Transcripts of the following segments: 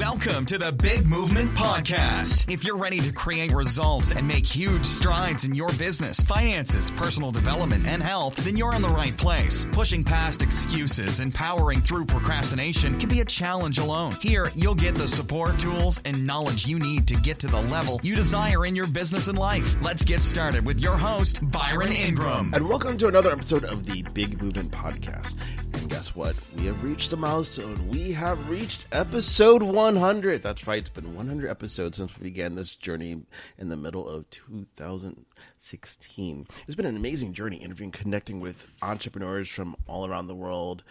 Welcome to the Big Movement Podcast. If you're ready to create results and make huge strides in your business, finances, personal development, and health, then you're in the right place. Pushing past excuses and powering through procrastination can be a challenge alone. Here, you'll get the support, tools, and knowledge you need to get to the level you desire in your business and life. Let's get started with your host, Byron Ingram. And welcome to another episode of the Big Movement Podcast. And guess what? We have reached a milestone. We have reached episode 100. That's right. It's been 100 episodes since we began this journey in the middle of 2016. It's been an amazing journey interviewing, connecting with entrepreneurs from all around the world.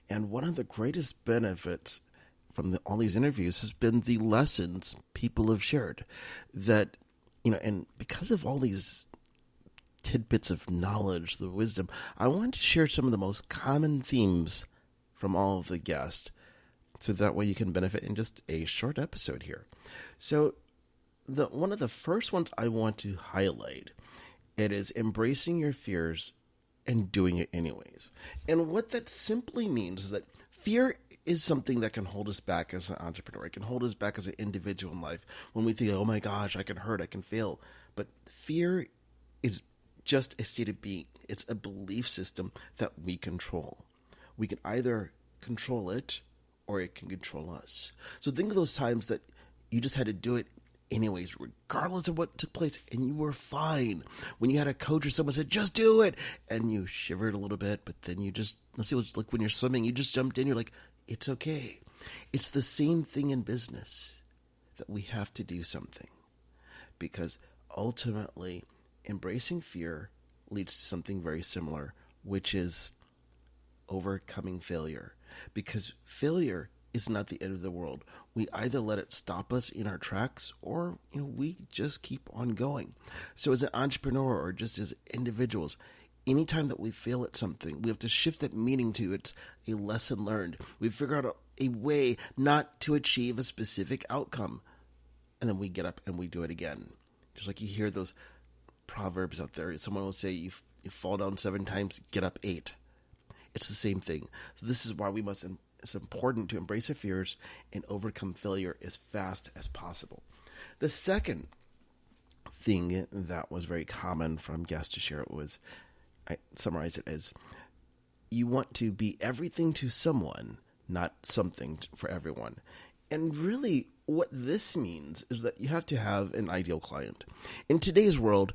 And one of the greatest benefits from all these interviews has been the lessons people have shared that, and because of all these tidbits of knowledge, the wisdom, I wanted to share some of the most common themes from all of the guests, so that way you can benefit in just a short episode here. So one of the first ones I want to highlight, it is embracing your fears and doing it anyways. And what that simply means is that fear is something that can hold us back as an entrepreneur. It can hold us back as an individual in life when we think, oh my gosh, I can hurt, I can fail. But fear is just a state of being. It's a belief system that we control. We can either control it or it can control us. So think of those times that you just had to do it anyways, regardless of what took place, and you were fine. When you had a coach or someone said, just do it, and you shivered a little bit, but then you just, let's see, it's like when you're swimming, you just jumped in, you're like, it's okay. It's the same thing in business, that we have to do something. Because ultimately, embracing fear leads to something very similar, which is overcoming failure. Because failure is not the end of the world. We either let it stop us in our tracks or, we just keep on going. So as an entrepreneur or just as individuals, anytime that we fail at something, we have to shift that meaning to it's a lesson learned. We figure out a way not to achieve a specific outcome. And then we get up and we do it again. Just like you hear those proverbs out there. Someone will say, you fall down 7 times, get up 8. It's the same thing. So this is why it's important to embrace our fears and overcome failure as fast as possible. The second thing that was very common from guests to share was, I summarize it as, you want to be everything to someone, not something for everyone. And really what this means is that you have to have an ideal client. In today's world,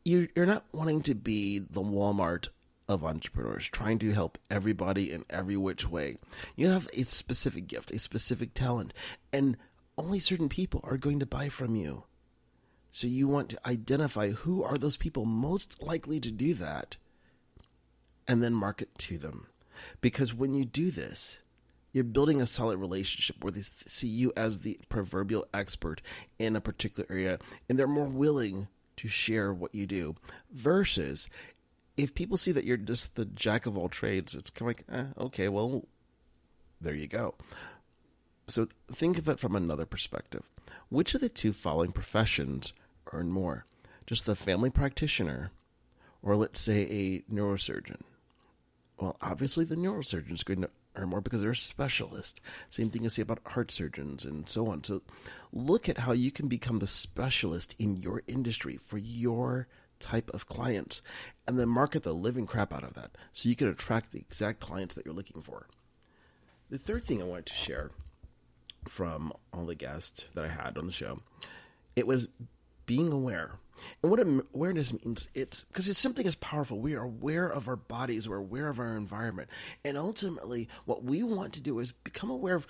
you're not wanting to be the Walmart of entrepreneurs, trying to help everybody in every which way. You have a specific gift, a specific talent, and only certain people are going to buy from you. So you want to identify who are those people most likely to do that, and then market to them. Because when you do this, you're building a solid relationship where they see you as the proverbial expert in a particular area, and they're more willing to share what you do. Versus if people see that you're just the jack of all trades, it's kind of like, okay, well, there you go. So think of it from another perspective. Which of the two following professions earn more? Just the family practitioner, or let's say a neurosurgeon? Well, obviously the neurosurgeon is going to earn more because they're a specialist. Same thing you say about heart surgeons and so on. So look at how you can become the specialist in your industry for your type of clients, and then market the living crap out of that so you can attract the exact clients that you're looking for. The third thing I wanted to share from all the guests that I had on the show, it was being aware. And what awareness means, it's because it's something as powerful. We are aware of our bodies, we're aware of our environment, and ultimately what we want to do is become aware of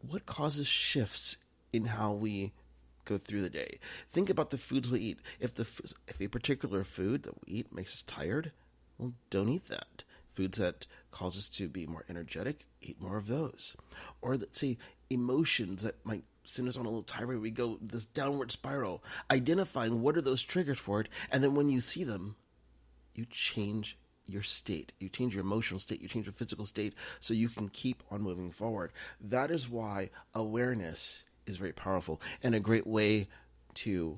what causes shifts in how we go through the day. Think about the foods we eat. If a particular food that we eat makes us tired, well, don't eat that. Foods that cause us to be more energetic, eat more of those. Or let's say emotions that might send us on a little tirade, we go this downward spiral, identifying what are those triggers for it, and then when you see them, you change your state. You change your emotional state, you change your physical state, so you can keep on moving forward. That is why awareness is very powerful, and a great way to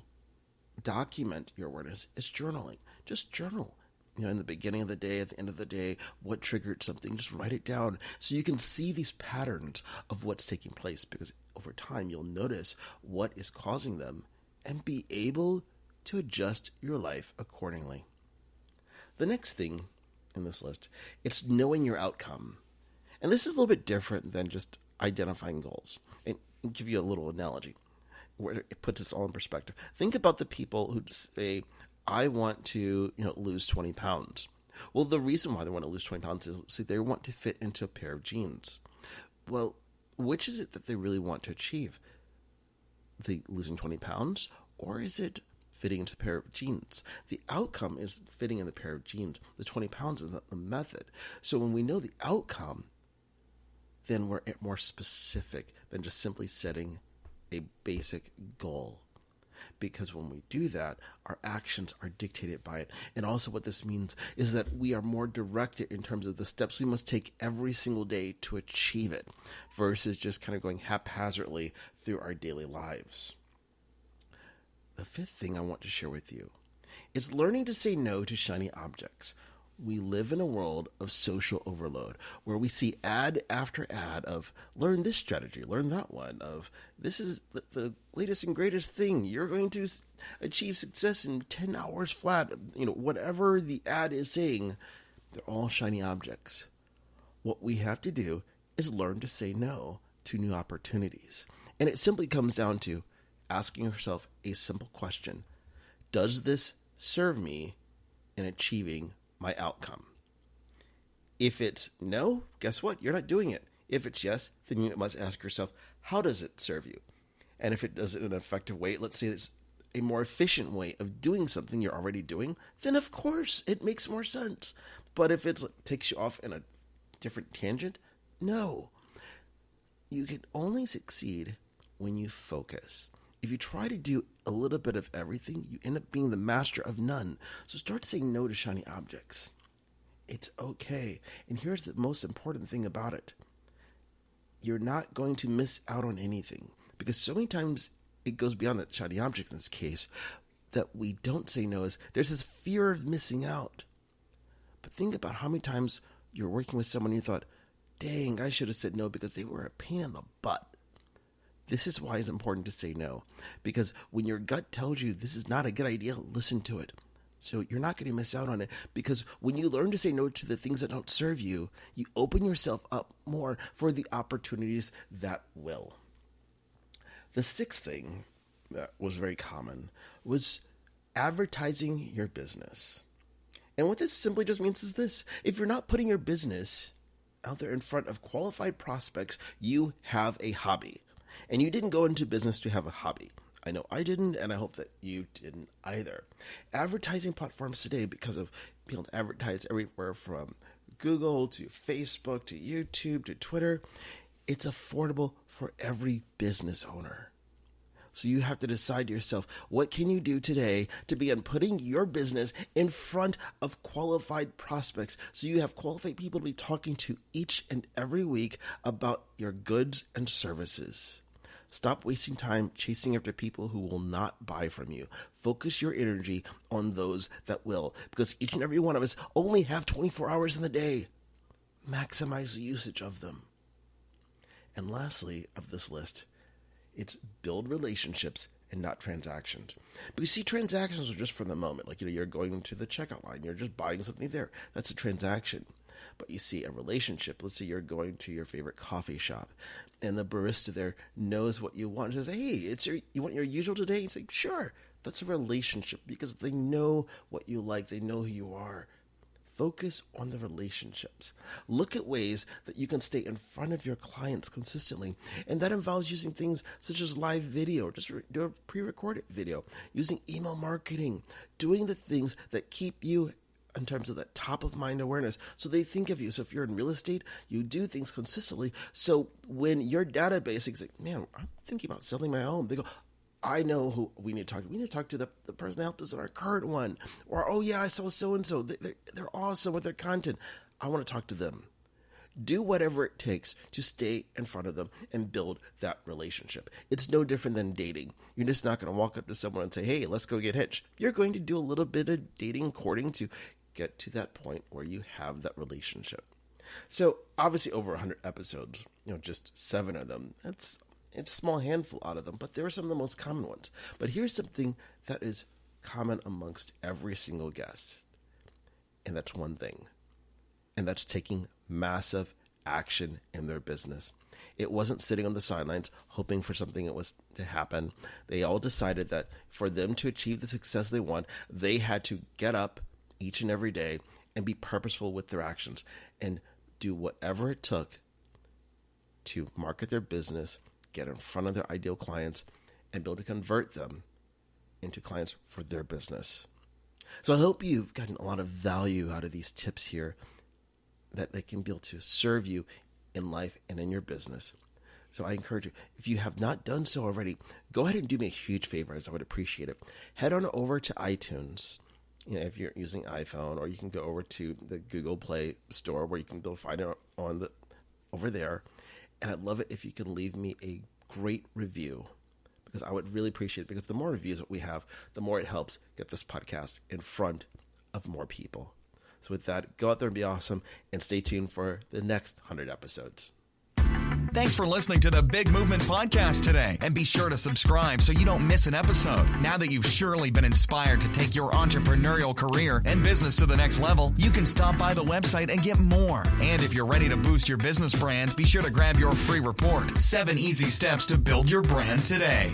document your awareness is journaling. Just journal. in the beginning of the day, at the end of the day, what triggered something, just write it down so you can see these patterns of what's taking place, because over time you'll notice what is causing them and be able to adjust your life accordingly. The next thing in this list, it's knowing your outcome. And this is a little bit different than just identifying goals. And I'll give you a little analogy where it puts this all in perspective. Think about the people who say, I want to, lose 20 pounds. Well, the reason why they want to lose 20 pounds is they want to fit into a pair of jeans. Well, which is it that they really want to achieve? The losing 20 pounds, or is it fitting into a pair of jeans? The outcome is fitting in the pair of jeans. The 20 pounds is not the method. So when we know the outcome, then we're more specific than just simply setting a basic goal. Because when we do that, our actions are dictated by it. And also what this means is that we are more directed in terms of the steps we must take every single day to achieve it, versus just kind of going haphazardly through our daily lives. The fifth thing I want to share with you is learning to say no to shiny objects. We live in a world of social overload where we see ad after ad of learn this strategy, learn that one, of this is the latest and greatest thing. You're going to achieve success in 10 hours flat. Whatever the ad is saying, they're all shiny objects. What we have to do is learn to say no to new opportunities. And it simply comes down to asking yourself a simple question. Does this serve me in achieving my outcome? If it's no, guess what? You're not doing it. If it's yes, then you must ask yourself, how does it serve you? And if it does it in an effective way, let's say it's a more efficient way of doing something you're already doing, then of course it makes more sense. But if it takes you off in a different tangent, no. You can only succeed when you focus. If you try to do a little bit of everything, you end up being the master of none. So start saying no to shiny objects. It's okay. And here's the most important thing about it. You're not going to miss out on anything, because so many times it goes beyond that shiny object in this case that we don't say no. There's this fear of missing out. But think about how many times you're working with someone and you thought, dang, I should have said no because they were a pain in the butt. This is why it's important to say no, because when your gut tells you this is not a good idea, listen to it. So you're not going to miss out on it, because when you learn to say no to the things that don't serve you, you open yourself up more for the opportunities that will. The sixth thing that was very common was advertising your business. And what this simply just means is this: if you're not putting your business out there in front of qualified prospects, you have a hobby. And you didn't go into business to have a hobby. I know I didn't, and I hope that you didn't either. Advertising platforms today, because of being able to advertise everywhere from Google to Facebook to YouTube to Twitter, it's affordable for every business owner. So you have to decide to yourself, what can you do today to begin putting your business in front of qualified prospects, so you have qualified people to be talking to each and every week about your goods and services. Stop wasting time chasing after people who will not buy from you. Focus your energy on those that will, because each and every one of us only have 24 hours in the day. Maximize the usage of them. And lastly of this list, it's build relationships and not transactions. But you see, transactions are just for the moment. Like, you're going to the checkout line, you're just buying something there. That's a transaction. But you see, a relationship, let's say you're going to your favorite coffee shop and the barista there knows what you want. Says, hey, you want your usual today? You say, sure. That's a relationship, because they know what you like. They know who you are. Focus on the relationships. Look at ways that you can stay in front of your clients consistently. And that involves using things such as live video, just do a pre-recorded video, using email marketing, doing the things that keep you in terms of that top of mind awareness, so they think of you. So if you're in real estate, you do things consistently. So when your database is like, man, I'm thinking about selling my home, they go, I know who we need to talk to. We need to talk to the person that helped us in our current one. Or, oh yeah, I saw so-and-so. They're awesome with their content. I want to talk to them. Do whatever it takes to stay in front of them and build that relationship. It's no different than dating. You're just not going to walk up to someone and say, hey, let's go get hitched. You're going to do a little bit of dating, courting to get to that point where you have that relationship. So obviously over 100 episodes, just 7 of them, it's a small handful out of them, but there are some of the most common ones. But here's something that is common amongst every single guest. And that's one thing. And that's taking massive action in their business. It wasn't sitting on the sidelines hoping for something that was to happen. They all decided that for them to achieve the success they want, they had to get up each and every day and be purposeful with their actions and do whatever it took to market their business, get in front of their ideal clients, and be able to convert them into clients for their business. So I hope you've gotten a lot of value out of these tips here, that they can be able to serve you in life and in your business. So I encourage you, if you have not done so already, go ahead and do me a huge favor, as I would appreciate it. Head on over to iTunes, if you're using iPhone, or you can go over to the Google Play Store where you can go find it over there. And I'd love it if you can leave me a great review, because I would really appreciate it, because the more reviews that we have, the more it helps get this podcast in front of more people. So with that, go out there and be awesome, and stay tuned for the next 100 episodes. Thanks for listening to the Big Movement Podcast today. And be sure to subscribe so you don't miss an episode. Now that you've surely been inspired to take your entrepreneurial career and business to the next level, you can stop by the website and get more. And if you're ready to boost your business brand, be sure to grab your free report, 7 Easy Steps to Build Your Brand Today.